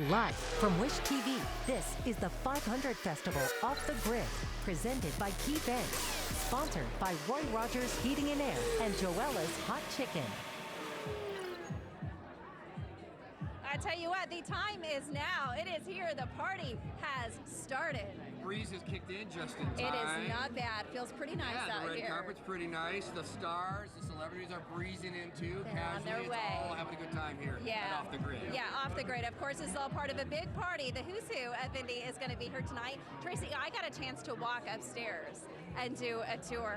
Live from Wish TV, this is the 500 Festival Off the Grid, presented by Key Bank, sponsored by Roy Rogers Heating and Air and Joella's Hot Chicken. I tell you what, the time is now. It is here. The party has started. Breeze has kicked in just in time. It is not bad. Feels pretty nice out here. The red here. carpet's pretty nice. The stars, the celebrities are breezing in too. They're casually. on their way. It's all having a good time here. Yeah. And off the grid. Yeah, off the grid. Of course, this is all part of a big party. The Who's Who of Indy is going to be here tonight. Tracy, I got a chance to walk upstairs and do a tour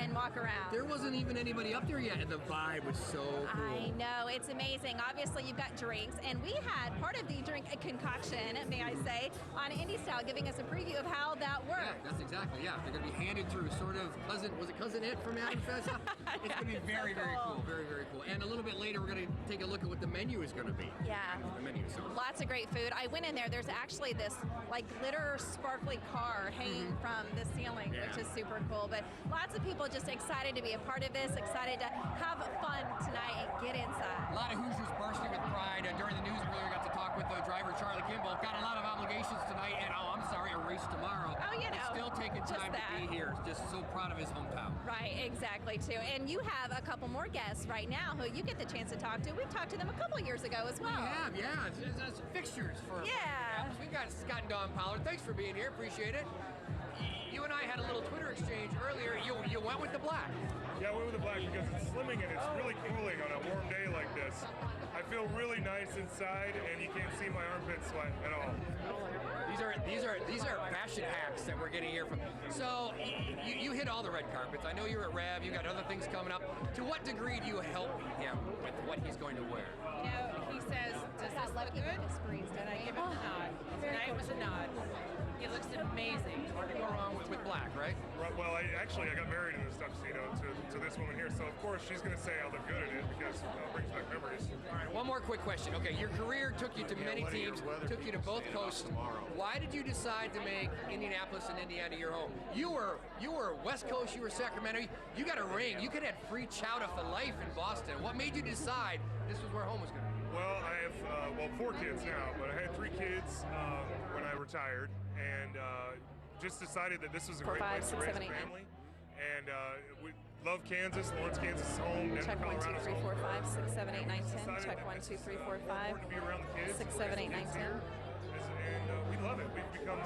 and walk around. There wasn't even anybody up there yet, and the vibe was so cool. I know, it's amazing. Obviously, you've got drinks, and we had part of the drink concoction, may I say, on Indy Style, giving us a preview of how that works. Yeah, that's exactly, They're going to be handed through sort of Cousin It from Adam Fest? It's going to be very, very cool. Very, very cool. And a little bit later, we're going to take a look at what the menu is going to be. Yeah. The menu, so. Lots of great food. I went in there. There's actually this like glitter sparkly car hanging from the ceiling, which is super cool. But lots of people just excited to be a part of this, excited to have fun tonight and get inside. A lot of Hoosiers bursting with pride. During the news earlier, got to talk with the driver, Charlie Kimball. Got a lot of obligations tonight, and a race tomorrow. Oh, you know. But still taking time to be here. Just so proud of his hometown. Right, exactly, too. And you have a couple more guests right now who you get the chance to talk to. We've talked to them a couple years ago as well. We have, It's fixtures for Yeah. We got Scott and Don Pollard. Thanks for being here. Appreciate it. You and I had a little Twitter exchange earlier. You went with the black. Yeah, I went with the black because it's slimming and it's really cooling on a warm day like this. I feel really nice inside, and you can't see my armpit sweat at all. These are fashion hacks that we're getting here from. So you hit all the red carpets. I know you're at Rev. You got other things coming up. To what degree do you help him with what he's going to wear? You know, he says, "Does this look good?" And I give him a nod. Tonight was a nod. He looks amazing. Hard to go wrong with black, right? Well, I got married in this tuxedo to this woman here, so of course she's going to say I look good in it because it brings back memories. All right, one more quick question. Okay, your career took you to many teams, took you to both coasts. Why did you decide to make Indianapolis and Indiana your home? You were West Coast, you were Sacramento. You got a ring. You could have free chowder for life in Boston. What made you decide this was where home was going to be? Well, I have 4 kids now, but I had 3 kids when I retired, and just decided that this was a great place to raise a family. And we love Kansas. Lawrence, Kansas is home. Denver, Check 1, 2, Colorado's 3, home. 4, 5, 6, 7, 8, 9, 10. Decided Check that 1, 2, 3, 4, 5. important to be around the kids. 6, 7, 8, 9, 10. And we love it. We've become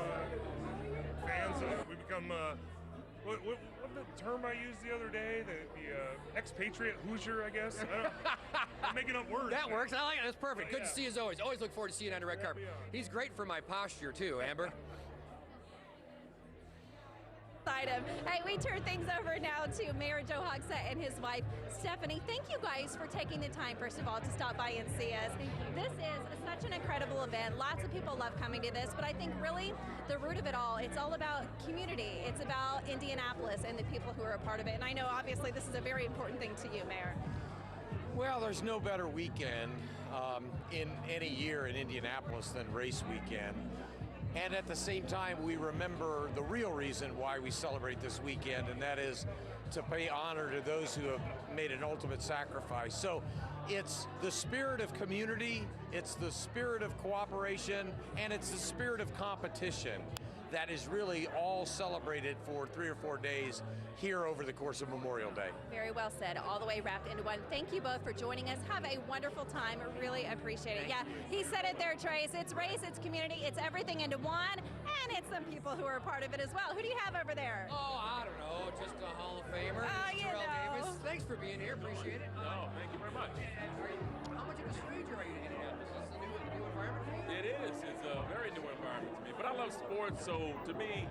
fans. We've become what the term I used the other day? The expatriate Hoosier, I guess. I'm making up words. That works. I like it. That's perfect. Good Yeah. to see you as always. Always look forward to seeing you on the red carpet. He's great for my posture too, Amber. Hey, we turn things over now to Mayor Joe Hogsett and his wife, Stephanie. Thank you guys for taking the time, first of all, to stop by and see us. This is such an incredible event. Lots of people love coming to this, but I think really the root of it all, it's all about community. It's about Indianapolis and the people who are a part of it. And I know, obviously, this is a very important thing to you, Mayor. Well, there's no better weekend in any year in Indianapolis than race weekend. And at the same time, we remember the real reason why we celebrate this weekend, and that is to pay honor to those who have made an ultimate sacrifice. So it's the spirit of community, it's the spirit of cooperation, and it's the spirit of competition that is really all celebrated for 3 or 4 days here over the course of Memorial Day. Very well said, all the way wrapped into one. Thank you both for joining us. Have a wonderful time. Really appreciate it. Yeah, he said it there, Trace. It's race, it's community, it's everything into one, and it's some people who are a part of it as well. Who do you have over there? Oh, I don't know, just a Hall of Famer. You know. Davis. Thanks for being here. Appreciate it. No, thank you very much. How much of a stranger are you to Indianapolis? Is this a new environment for you? It is. It's a very new environment to me. But I love sports, so to me,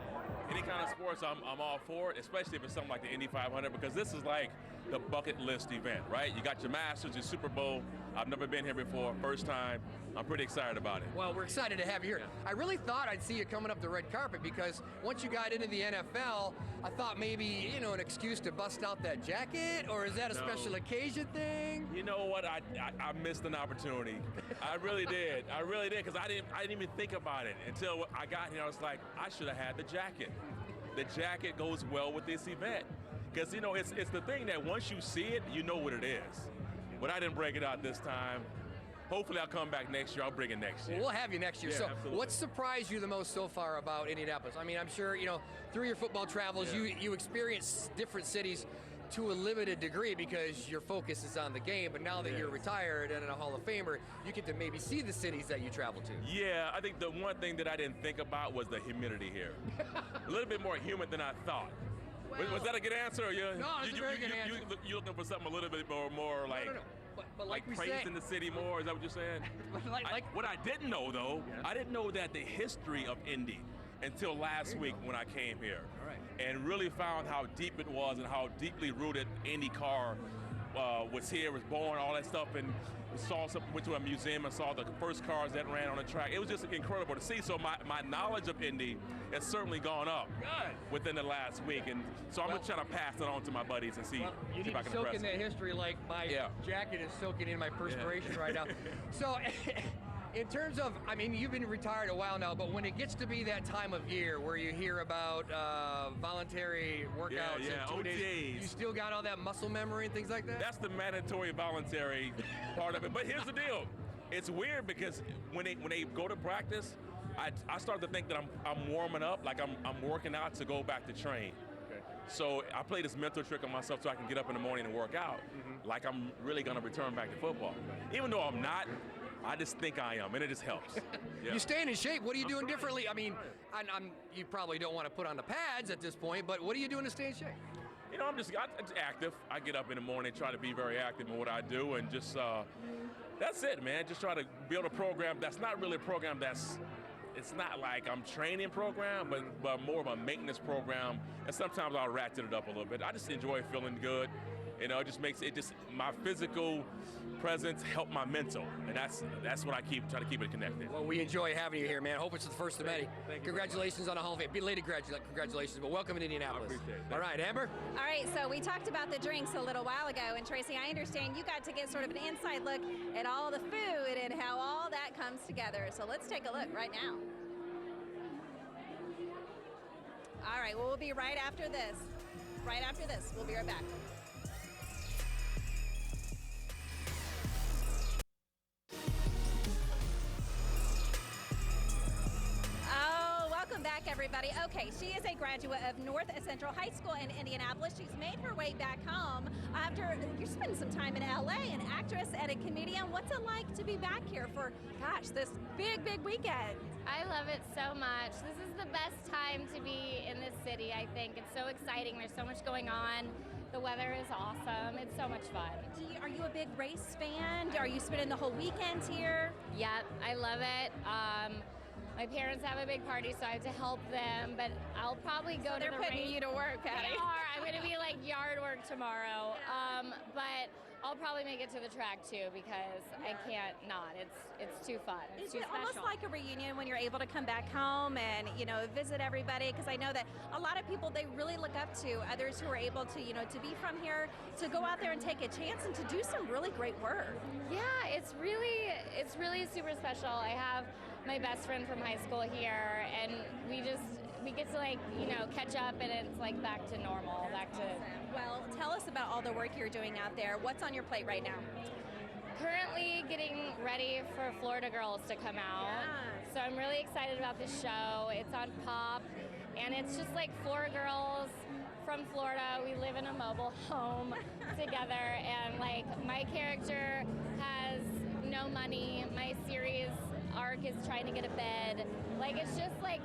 any kind of sports, I'm all for it, especially if it's something like the Indy 500, because this is like the bucket list event, right? You got your Masters, your Super Bowl. I've never been here before, first time. I'm pretty excited about it. Well, we're excited to have you here. I really thought I'd see you coming up the red carpet because once you got into the NFL, I thought maybe, an excuse to bust out that jacket, or is that a special occasion thing? You know what? I missed an opportunity. I really did. I really did, because I didn't even think about it until I got here. I was like, I should have had the jacket. The jacket goes well with this event. Because, it's the thing that once you see it, you know what it is. But I didn't break it out this time. hopefully I'll come back next year. I'll bring it next year. We'll have you next year. Yeah, So absolutely. what surprised you the most so far about Indianapolis? I mean, I'm sure, through your football travels, you experience different cities to a limited degree because your focus is on the game, but now that you're retired and a Hall of Famer, you get to maybe see the cities that you travel to. Yeah, I think the one thing that I didn't think about was the humidity here. A little bit more humid than I thought. Was that a good answer? Or No, it's a very good answer. You looking for something a little bit more like, No. But like we praise say, in the city more? Is that what you're saying? What I didn't know, though, I didn't know that the history of Indy until last week when I came here. All right. And really found how deep it was and how deeply rooted IndyCar was here, was born, all that stuff, and went to a museum and saw the first cars that ran on the track. It was just incredible to see. So my knowledge of Indy has certainly gone up within the last week, and so I'm gonna try to pass it on to my buddies and see you if need I to can soak impress in them. that history like my jacket is soaking in my perspiration right now. So in terms of, I mean, you've been retired a while now, but when it gets to be that time of year where you hear about voluntary workouts in 2 days, OTAs. you still got all that muscle memory and things like that? That's the mandatory voluntary part of it. But here's the deal. It's weird because when they go to practice, I start to think that I'm warming up, like I'm working out to go back to train. So I play this mental trick on myself so I can get up in the morning and work out, like I'm really gonna return back to football. Even though I'm not, I just think I am, and it just helps. You're staying in shape. What are you doing differently? I mean, you probably don't want to put on the pads at this point, but what are you doing to stay in shape? I'm just active. I get up in the morning, try to be very active in what I do, and just that's it, man. Just try to build a program that's not really a program it's not like I'm training program, but more of a maintenance program. And sometimes I'll ratchet it up a little bit. I just enjoy feeling good. It just makes it my physical presence help my mental, and that's what I try to keep it connected. Well, we enjoy having you here, man. Hope it's the first of many. Congratulations on a Hall of Fame. Belated congratulations, but welcome in Indianapolis. I appreciate it. All right, Amber. All right, so we talked about the drinks a little while ago, and Tracy, I understand you got to get sort of an inside look at all the food and how all that comes together. So let's take a look right now. All right, well, we'll be right after this. Right after this, we'll be right back. Welcome back, everybody. Okay, she is a graduate of North Central High School in Indianapolis. She's made her way back home after you're spending some time in LA, an actress and a comedian. What's it like to be back here for, gosh, this big weekend? I love it so much. This is the best time to be in this city, I think. It's so exciting. There's so much going on. The weather is awesome. It's so much fun. Are you a big race fan? Are you spending the whole weekend here? Yep, I love it. My parents have a big party, so I have to help them, but I'll probably go to the race. They're putting you to work, Patty. They are. I'm going to be like yard work tomorrow. But I'll probably make it to the track too because I can't not. It's too fun. It's too special. Almost like a reunion when you're able to come back home and visit everybody, because I know that a lot of people, they really look up to others who are able to to be from here, to go out there and take a chance and to do some really great work. Yeah, it's really super special. I have my best friend from high school here, and we get to catch up, and it's like back to normal, back to. Well, tell us about all the work you're doing out there. What's on your plate right now? Currently getting ready for Florida Girls to come out. So I'm really excited about this show. It's on Pop, and it's just like 4 girls from Florida. We live in a mobile home together, and like my character has no money. My series arc is trying to get a bed. Like it's just like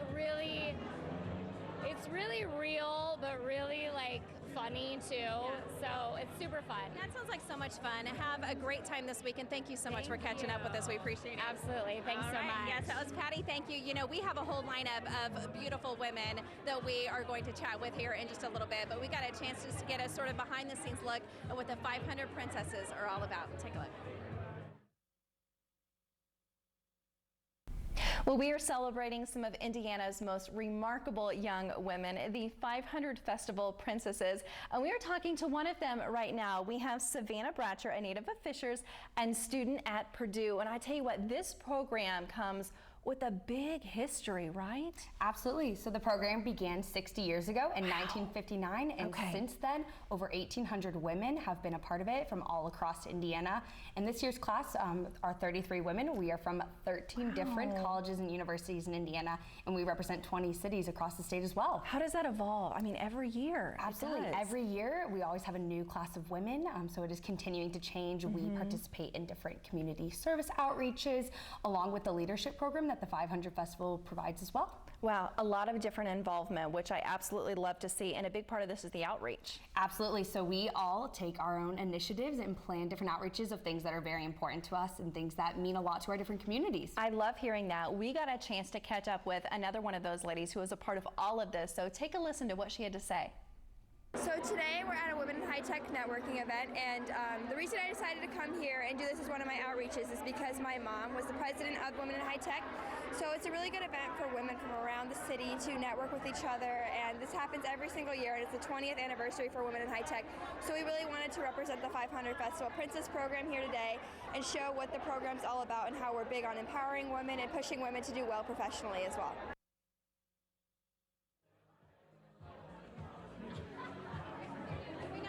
it's really real, but really like funny too. Yeah. So it's super fun. That sounds like so much fun. Have a great time this week, and thank you so much for catching up with us. We appreciate it. Absolutely. Thanks so much. Yes, that was Patty. Thank you. We have a whole lineup of beautiful women that we are going to chat with here in just a little bit, but we got a chance just to get a sort of behind the scenes look at what the 500 Princesses are all about. Take a look. Well, we are celebrating some of Indiana's most remarkable young women, the 500 Festival Princesses, and we are talking to one of them right now. We have Savannah Bratcher, a native of Fishers and student at Purdue, and I tell you what, this program comes with a big history, right? Absolutely. So the program began 60 years ago in 1959, and since then, over 1,800 women have been a part of it from all across Indiana. And this year's class are 33 women. We are from 13 different colleges and universities in Indiana, and we represent 20 cities across the state as well. How does that evolve? I mean, every year. Absolutely. Every year, we always have a new class of women, so it is continuing to change. We participate in different community service outreaches, along with the leadership program that the 500 Festival provides as well. Wow, a lot of different involvement, which I absolutely love to see, and a big part of this is the outreach. Absolutely. So we all take our own initiatives and plan different outreaches of things that are very important to us and things that mean a lot to our different communities. I love hearing that. We got a chance to catch up with another one of those ladies who was a part of all of this, so take a listen to what she had to say. So today we're at a Women in High Tech networking event, and the reason I decided to come here and do this as one of my outreaches is because my mom was the president of Women in High Tech. So it's a really good event for women from around the city to network with each other, and this happens every single year, and it's the 20th anniversary for Women in High Tech. So we really wanted to represent the 500 Festival Princess program here today and show what the program's all about and how we're big on empowering women and pushing women to do well professionally as well.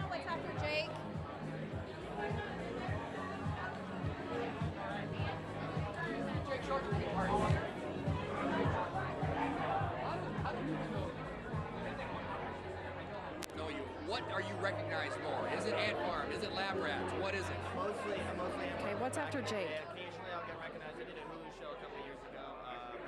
What's after Jake? Know you. What are you recognized for? Is it Ant Farm? Is it Lab Rats? What is it? Mostly Ant Okay, Farm. what's after Jake? Occasionally I'll get recognized. I did a Hulu show a couple of years ago, but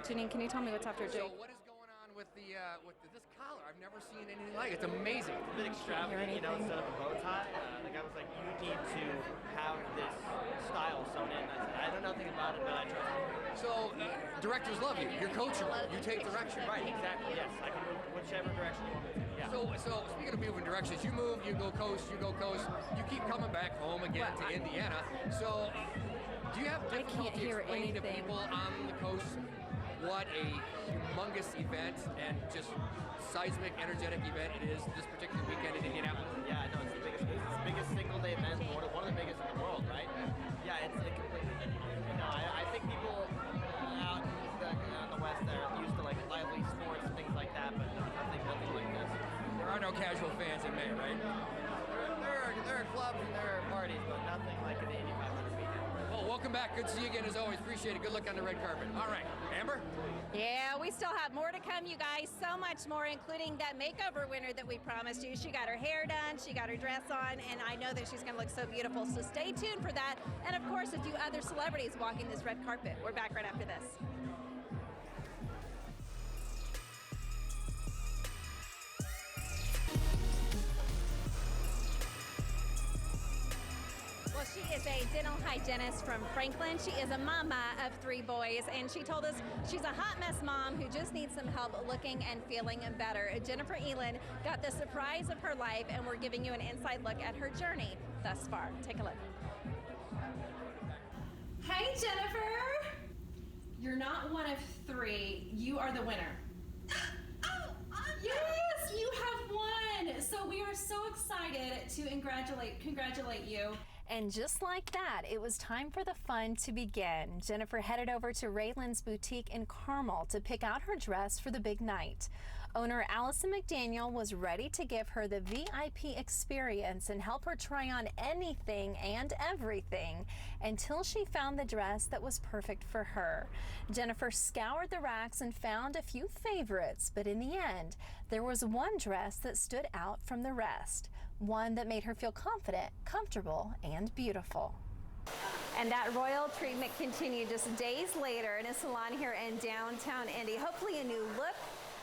mostly. Janine, can you tell me what's after Jake? So what is going on with this collar? I've never seen anything like it. It's amazing. It's a bit extravagant, you know, instead of a bow tie. The guy was like, you need to have this style sewn in. I said, I know nothing about it, but I trust you. So directors love you. You're coachable. You take direction. Right, exactly, yes. I can move whichever direction you want me to. Yeah. So speaking of moving directions, you move, you go coast, you keep coming back home again to Indiana. So do you have difficulty explaining to people on the coast what a humongous event and just seismic, energetic event it is this particular weekend in Indianapolis? Yeah, no, it's the biggest single day event, one of the biggest in the world, right? Yeah, it's completely, you know, I think people out in the West are used to like lively sports and things like that, but nothing like this. There are no casual fans in May, right? There are clubs and there are parties, but nothing like the Indy 500 weekend. Well, welcome back. Good to see you again as always. Appreciate it. Good luck on the red carpet. All right, Amber? Yeah, we still have more to come, you guys. So much more, including that makeover winner that we promised you. She got her hair done, she got her dress on, and I know that she's going to look so beautiful. So stay tuned for that. And of course, a few other celebrities walking this red carpet. We're back right after this. Well, she is a dental hygienist from Franklin. She is a mama of 3 boys, and she told us she's a hot mess mom who just needs some help looking and feeling better. Jennifer Elin got the surprise of her life, and we're giving you an inside look at her journey thus far. Take a look. Hi, Jennifer. You're not one of 3. You are the winner. Yes, you have won. So we are so excited to congratulate you. And just like that, it was time for the fun to begin. Jennifer headed over to Raylan's boutique in Carmel to pick out her dress for the big night. Owner Allison McDaniel was ready to give her the VIP experience and help her try on anything and everything until she found the dress that was perfect for her. Jennifer scoured the racks and found a few favorites, but in the end, there was one dress that stood out from the rest. One that made her feel confident, comfortable, and beautiful. And that royal treatment continued just days later in a salon here in downtown Indy. Hopefully a new look,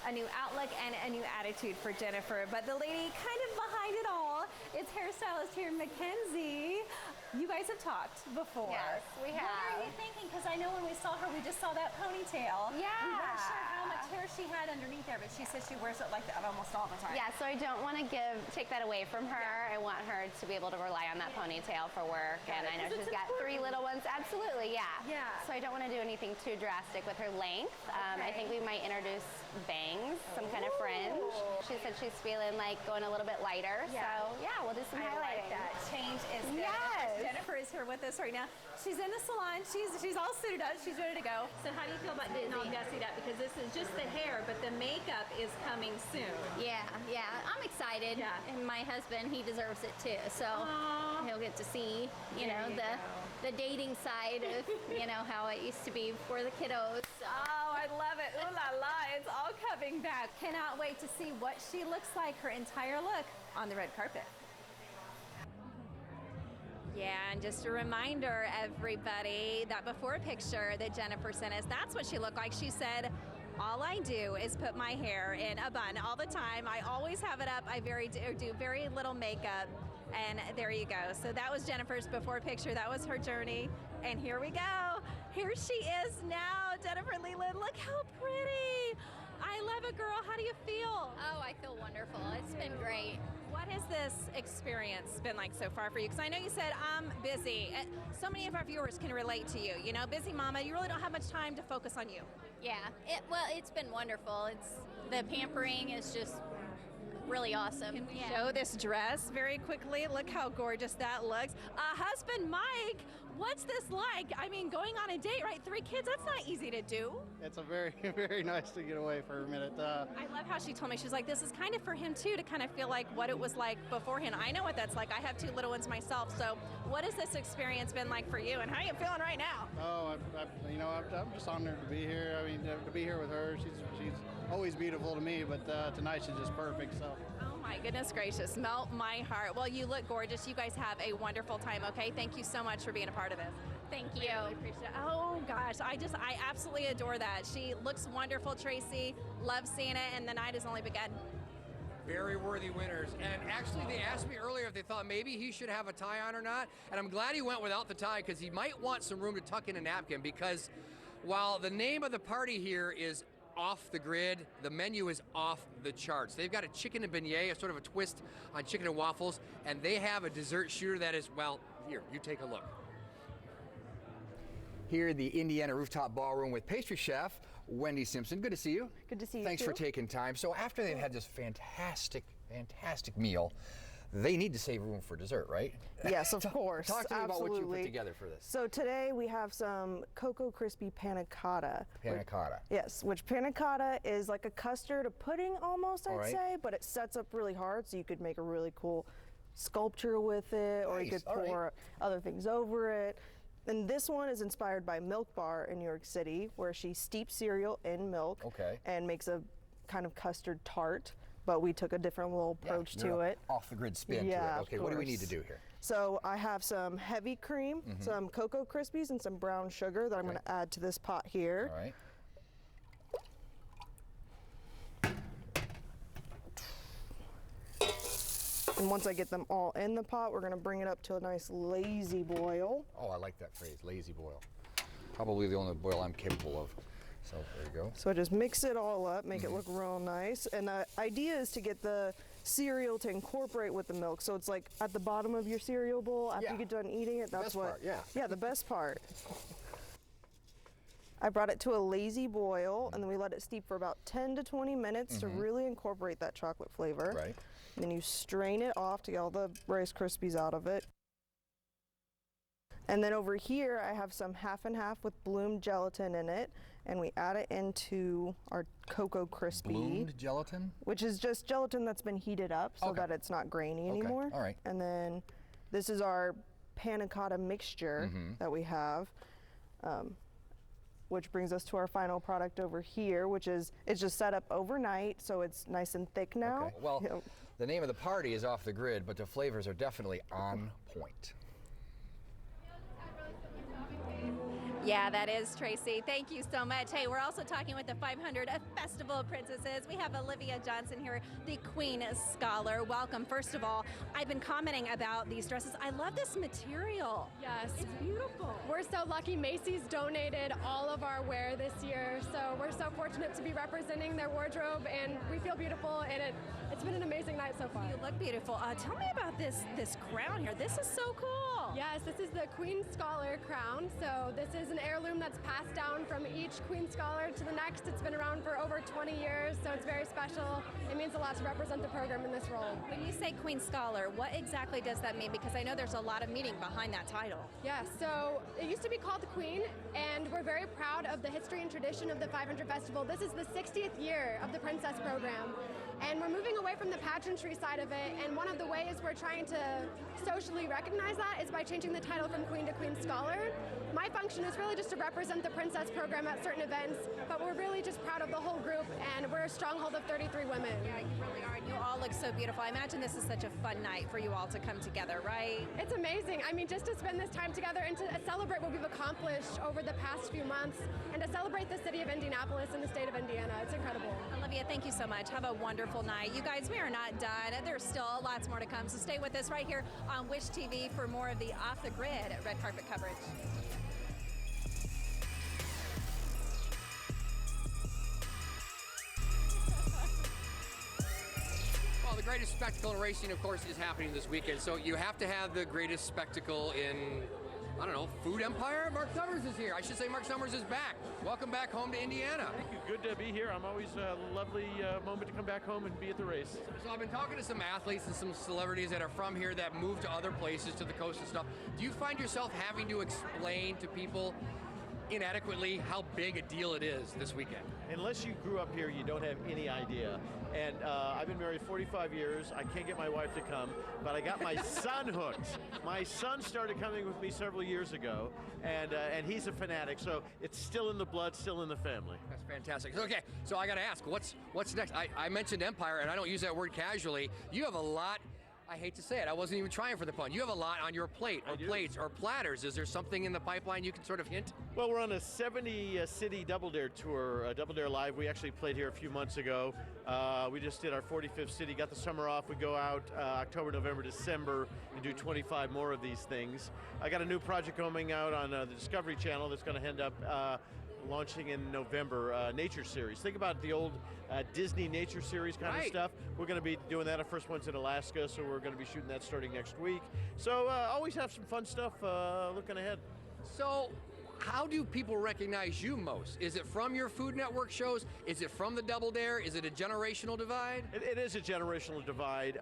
a new outlook, and a new attitude for Jennifer. But the lady kind of behind it all is hairstylist here, Mackenzie. You guys have talked before. Yes, we have. What are you thinking? Because I know when we saw her, we just saw that ponytail. Yeah. We weren't sure how much hair she had underneath there, but she says she wears it like that almost all the time. Yeah, so I don't want to take that away from her. Yeah. I want her to be able to rely on that ponytail for work. And I know she's got 3 little ones. Absolutely, yeah. Yeah. So I don't want to do anything too drastic with her length. I think we might introduce bangs, some kind of fringe. She said she's feeling like going a little bit lighter. Yeah. So yeah, we'll do some highlighting. I like that. Change is good. Yes. Jennifer is here with us right now. She's in the salon. She's all suited up. She's ready to go. So how do you feel about getting all gussied up? Because this is just the hair, but the makeup is coming soon. Yeah, I'm excited. Yeah. And my husband, he deserves it too. So he'll get to see, you know, the dating side of, you know, how it used to be for the kiddos. So. Oh, I love it. Ooh la la, it's all coming back. Cannot wait to see what she looks like, her entire look on the red carpet. Yeah, and just a reminder, everybody, that before picture that Jennifer sent us, that's what she looked like. She said, all I do is put my hair in a bun all the time. I always have it up. I do very little makeup. And there you go. So that was Jennifer's before picture. That was her journey. And here we go. Here she is now, Jennifer Leland. Look how pretty. I love it, girl. How do you feel? Oh, I feel wonderful. It's been great. What has this experience been like so far for you? Because I know you said, I'm busy. So many of our viewers can relate to you. You know, busy mama, you really don't have much time to focus on you. Yeah, it's been wonderful. The pampering is just really awesome. Can we show this dress very quickly? Look how gorgeous that looks. Husband Mike, what's this like? I mean, going on a date, right? 3 kids, that's not easy to do. It's a very, very nice to get away for a minute. I love how she told me, she's like, this is kind of for him too, to kind of feel like what it was like beforehand. I know what that's like. I have 2 little ones myself. So what has this experience been like for you, and how are you feeling right now? Oh, I'm just honored to be here. I mean, to be here with her, she's always beautiful to me, but tonight she's just perfect. So. Oh my goodness gracious, melt my heart. Well, you look gorgeous. You guys have a wonderful time, okay? Thank you so much for being a part of this. Thank you. I really appreciate it. Oh gosh, I absolutely adore that. She looks wonderful, Tracy. Love seeing it, and the night has only begun. Very worthy winners. And actually, they asked me earlier if they thought maybe he should have a tie on or not. And I'm glad he went without the tie, because he might want some room to tuck in a napkin, because while the name of the party here is Off the Grid, the menu is off the charts. They've got a chicken and beignet, a sort of a twist on chicken and waffles, and they have a dessert shooter that is, well, here, you take a look. Here in the Indiana Rooftop Ballroom with pastry chef Wendy Simpson. Good to see you. Good to see you. Thanks for taking time. So after they've had this fantastic meal, they need to save room for dessert, right? Yes, of course. Talk to me about Absolutely. what you put together for this. So today we have some Cocoa Crispy Panna Cotta. Panna Cotta. Yes, which Panna Cotta is like a custard, a pudding almost, I'd right. say, but it sets up really hard, so you could make a really cool sculpture with it, or you could pour other things over it. And this one is inspired by Milk Bar in New York City, where she steeps cereal in milk and makes a kind of custard tart. But we took a different little approach to it. Off the grid spin to it. Okay, what do we need to do here? So I have some heavy cream, some Cocoa Krispies, and some brown sugar that I'm going to add to this pot here. All right. And once I get them all in the pot, we're going to bring it up to a nice lazy boil. Oh, I like that phrase, lazy boil. Probably the only boil I'm capable of. So there you go. So I just mix it all up, make it look real nice. And the idea is to get the cereal to incorporate with the milk. So it's like at the bottom of your cereal bowl, after you get done eating it, that's what. Yeah, the best part. I brought it to a lazy boil, and then we let it steep for about 10 to 20 minutes to really incorporate that chocolate flavor. Right. And then you strain it off to get all the Rice Krispies out of it. And then over here, I have some half and half with bloomed gelatin in it, and we add it into our Cocoa Crispy. Bloomed gelatin? Which is just gelatin that's been heated up so that it's not grainy anymore. All right. And then this is our panna cotta mixture that we have, which brings us to our final product over here, which is, it's just set up overnight, so it's nice and thick now. Okay. Well, the name of the party is Off the Grid, but the flavors are definitely on point. Yeah, that is Tracy. Thank you so much. Hey, we're also talking with the 500 Festival Princesses. We have Olivia Johnson here, the Queen Scholar. Welcome. First of all, I've been commenting about these dresses. I love this material. Yes. It's beautiful. We're so lucky. Macy's donated all of our wear this year, so we're so fortunate to be representing their wardrobe, and we feel beautiful, and it's been an amazing night so far. You look beautiful. Tell me about this crown here. This is so cool. Yes, this is the Queen Scholar crown. So this is an heirloom that's passed down from each Queen Scholar to the next. It's been around for over 20 years, so it's very special. It means a lot to represent the program in this role. When you say Queen Scholar, what exactly does that mean? Because I know there's a lot of meaning behind that title. Yeah, so it used to be called the Queen, and we're very proud of the history and tradition of the 500 Festival. This is the 60th year of the Princess program, and we're moving away from the pageantry side of it, and one of the ways we're trying to socially recognize that is by changing the title from Queen to Queen Scholar. My function is really just to represent the Princess program at certain events, but we're really just proud of the whole group, and we're a stronghold of 33 women. Yeah, you really are, and you all look so beautiful. I imagine this is such a fun night for you all to come together, right? It's amazing. I mean, just to spend this time together and to celebrate what we've accomplished over the past few months, and to celebrate the city of Indianapolis and the state of Indiana. It's incredible. Olivia, thank you so much. Have a wonderful night. You guys, we are not done. There's still lots more to come, so stay with us right here on Wish TV for more of the Off the Grid red carpet coverage. Well, the greatest spectacle in racing, of course, is happening this weekend. So you have to have the greatest spectacle in, I don't know, food empire? Mark Summers is here. I should say Mark Summers is back. Welcome back home to Indiana. Thank you. Good to be here. I'm always a lovely moment to come back home and be at the race. So I've been talking to some athletes and some celebrities that are from here that move to other places, to the coast and stuff. Do you find yourself having to explain to people inadequately how big a deal it is this weekend? Unless you grew up here, you don't have any idea. And I've been married 45 years. I can't get my wife to come, but I got my son hooked. My son started coming with me several years ago, and he's a fanatic, so it's still in the blood, still in the family. That's fantastic. Okay, so I got to ask, what's next? I mentioned empire, and I don't use that word casually. You have a lot. I hate to say it, I wasn't even trying for the pun. You have a lot on your plate, or plates, or platters. Is there something in the pipeline you can sort of hint? Well, we're on a 70-city Double Dare tour, Double Dare Live. We actually played here a few months ago. We just did our 45th city, got the summer off. We go out October, November, December, and do 25 more of these things. I got a new project coming out on the Discovery Channel that's going to end up launching in November, Nature Series. Think about the old Disney Nature Series kind of stuff. We're going to be doing that. Our first one's in Alaska, so we're going to be shooting that starting next week. So always have some fun stuff looking ahead. So how do people recognize you most? Is it from your Food Network shows? Is it from the Double Dare? Is it a generational divide? It is a generational divide.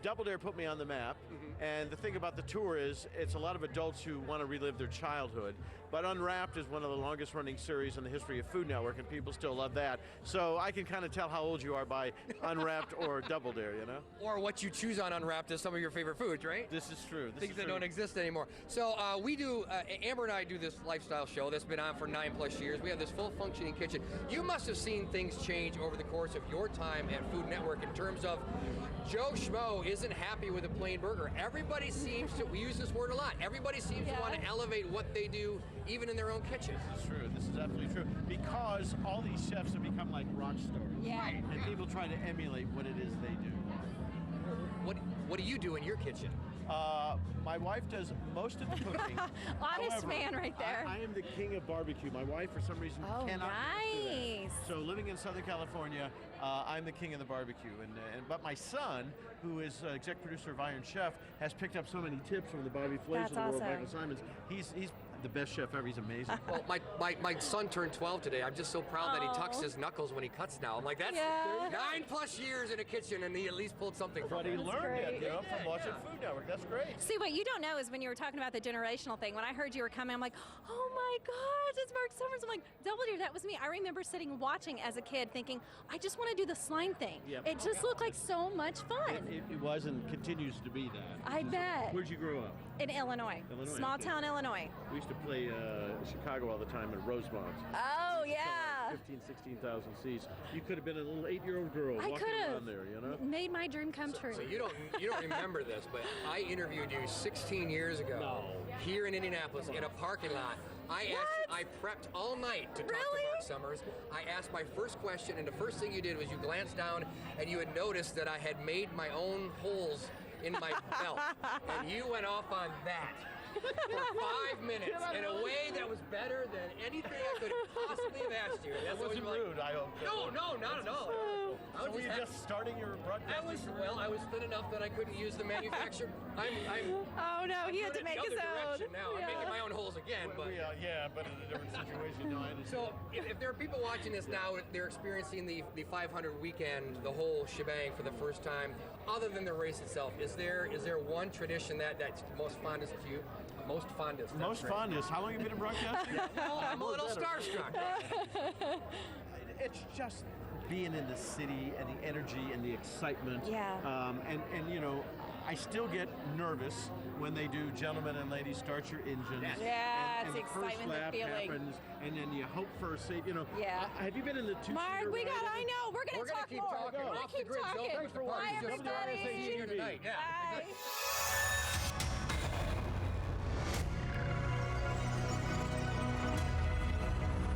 Double Dare put me on the map, and the thing about the tour is it's a lot of adults who want to relive their childhood, but Unwrapped is one of the longest running series in the history of Food Network, and people still love that. So I can kind of tell how old you are by Unwrapped or Double Dare, you know? Or what you choose on Unwrapped as some of your favorite foods, right? This is true. Things that don't exist anymore. So we do, Amber and I do this lifestyle show that's been on for 9+ years. We have this full functioning kitchen. You must have seen things change over the course of your time at Food Network in terms of Joe Schmo isn't happy with a plain burger. Everybody seems to, we use this word a lot, everybody seems to want to elevate what they do even in their own kitchen. This is true. This is absolutely true. Because all these chefs have become like rock stars. Yeah. And people try to emulate what it is they do. What do you do in your kitchen? My wife does most of the cooking. Honest However, man right there. I am the king of barbecue. My wife, for some reason, cannot do that. So living in Southern California, I'm the king of the barbecue. But my son, who is exec producer of Iron Chef, has picked up so many tips from the Bobby Flays of the world, Michael Simons. He's the best chef ever. He's amazing. Well, my son turned 12 today. I'm just so proud that he tucks his knuckles when he cuts now. I'm like, that's 9+ years in a kitchen, and he at least pulled something from it. But he learned it, from watching Food Network. That's great. See, what you don't know is when you were talking about the generational thing, when I heard you were coming, I'm like, oh my gosh, it's Mark Summers. I'm like, Double Dare, that was me. I remember sitting watching as a kid thinking, I just want to do the slime thing. Yep. It just looked like so much fun. It was and continues to be that. I bet. Where'd you grow up? In Illinois. Small town Illinois. We used to play Chicago all the time at Rosemont. Oh, yeah. 15, 16,000 seats. You could have been a little 8-year-old girl walking around there, you know? Made my dream come true. So you don't remember this, but I interviewed you 16 years ago here in Indianapolis in a parking lot. I prepped all night to talk to Mark Summers. I asked my first question, and the first thing you did was you glanced down and you had noticed that I had made my own holes in my belt. And you went off on that for 5 minutes in a way that was better than anything I could possibly have asked you. That wasn't rude, I hope. No, not at all. So were you just starting your broadcasting career? I was thin enough that I couldn't use the manufacturer. Oh no, he had to make his own. Now I'm making my own holes again. But but in a different situation. No, I understand. So if there are people watching this now, they're experiencing the 500 weekend, the whole shebang for the first time. Other than the race itself, is there one tradition that's most fondest to you? Most fondest. Most fondest. How long have you been in broadcasting? I'm a little starstruck. It's just being in the city and the energy and the excitement. Yeah. And you know, I still get nervous when they do gentlemen and ladies start your engines. Yeah, and it's the first excitement, lap the feeling. happens, and then you hope for a safe. You know. Yeah. Have you been in the two-seater Mark, ride? I know. We're gonna talk keep more. talking. We're gonna Off the keep grid. talking. Thanks for watching. Bye, everybody. See you tonight. Yeah. Bye.